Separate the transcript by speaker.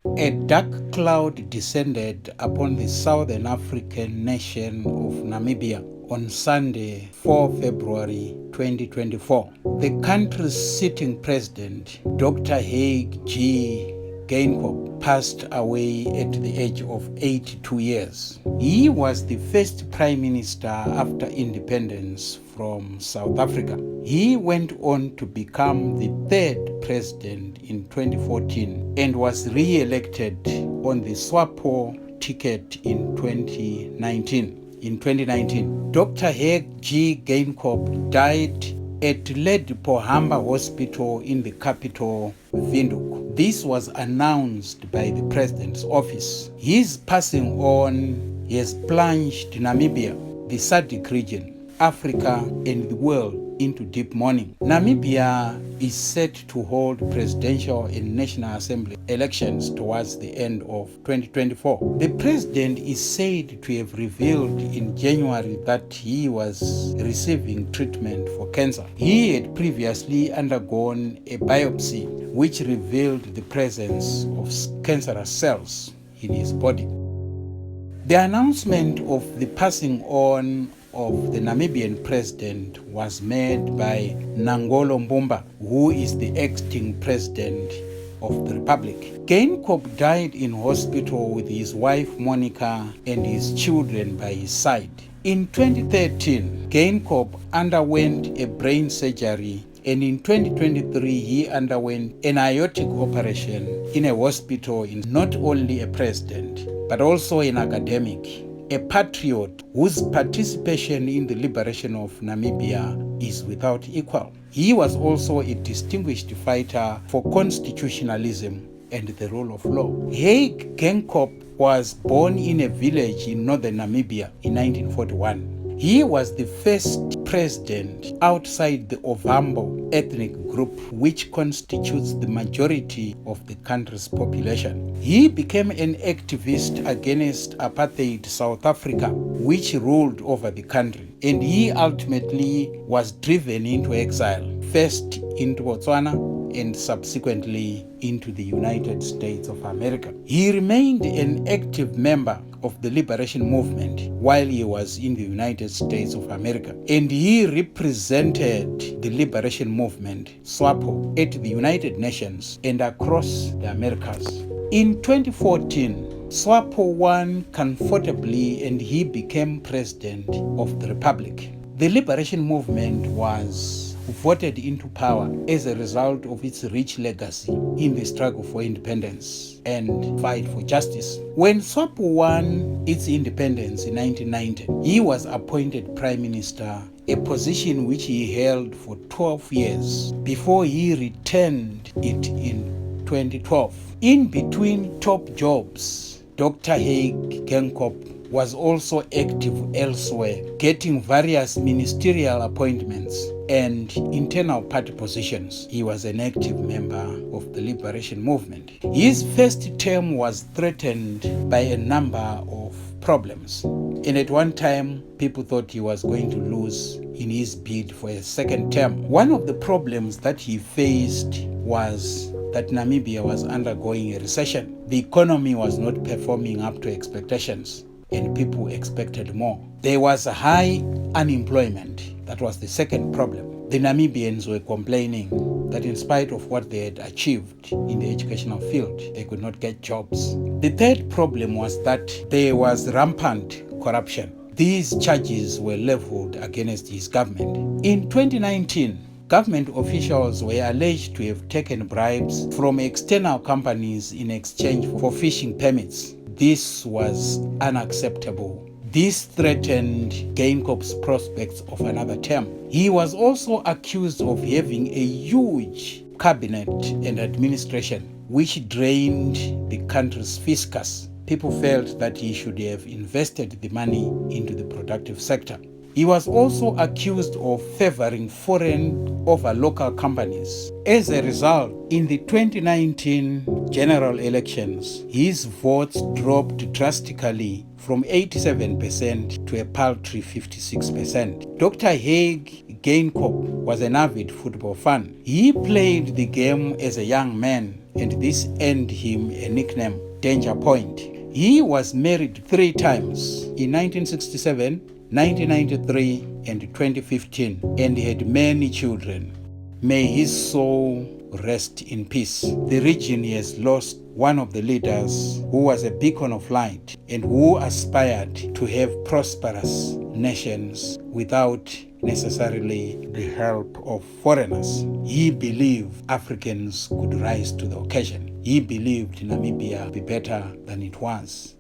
Speaker 1: A dark cloud descended upon the southern African nation of Namibia on Sunday, 4 February 2024. The country's sitting president, Dr. Hage Geinkob, passed away at the age of 82 years. He was the first prime minister after independence from South Africa. He went on to become the third president in 2014 and was re-elected on the SWAPO ticket in 2019. In 2019, Dr. Hage Geinkob died at Ledpohamba Hospital in the capital, Windhoek. This was announced by the president's office. His passing on has plunged Namibia, the SADC region, Africa, and the world into deep mourning. Namibia is set to hold presidential and National Assembly elections towards the end of 2024. The president is said to have revealed in January that he was receiving treatment for cancer. He had previously undergone a biopsy which revealed the presence of cancerous cells in his body. The announcement of the passing on of the Namibian president was made by Nangolo Mbumba, who is the acting president of the republic. Geinkob died in hospital with his wife Monica and his children by his side. In 2013, Geinkob underwent a brain surgery, and in 2023 he underwent an aortic operation in a hospital. In not only a president, but also an academic, a patriot whose participation in the liberation of Namibia is without equal. He was also a distinguished fighter for constitutionalism and the rule of law. Hage Geinkob was born in a village in northern Namibia in 1941. He was the first president outside the Ovambo ethnic group, which constitutes the majority of the country's population. He became an activist against apartheid South Africa, which ruled over the country, and he ultimately was driven into exile, first into Botswana and subsequently into the United States of America. He remained an active member of the liberation movement while he was in the United States of America, and he represented the liberation movement, SWAPO, at the United Nations and across the Americas. In 2014, SWAPO won comfortably and he became president of the Republic. The liberation movement was voted into power as a result of its rich legacy in the struggle for independence and fight for justice. When SWAPO won its independence in 1990, he was appointed Prime Minister, a position which he held for 12 years before he returned it in 2012. In between top jobs, Dr. Hage Geinkob was also active elsewhere, getting various ministerial appointments and internal party positions. He was an active member of the liberation movement. His first term was threatened by a number of problems, and at one time people thought he was going to lose in his bid for a second term. One of the problems that he faced was that Namibia was undergoing a recession. The economy was not performing up to expectations, and people expected more. There was a high unemployment. That was the second problem. The Namibians were complaining that in spite of what they had achieved in the educational field, they could not get jobs. The third problem was that there was rampant corruption. These charges were leveled against his government. In 2019, government officials were alleged to have taken bribes from external companies in exchange for fishing permits. This was unacceptable. This threatened Geinkob's prospects of another term. He was also accused of having a huge cabinet and administration which drained the country's fiscus. People felt that he should have invested the money into the productive sector. He was also accused of favoring foreign over local companies. As a result, in the 2019 general elections, his votes dropped drastically from 87% to a paltry 56%. Dr. Hage Geinkob was an avid football fan. He played the game as a young man and this earned him a nickname, Danger Point. He was married 3 times, in 1967, 1993, and 2015, and had many children. May his soul rest in peace. The region has lost one of the leaders who was a beacon of light and who aspired to have prosperous nations without necessarily the help of foreigners. He believed Africans could rise to the occasion. He believed Namibia would be better than it was.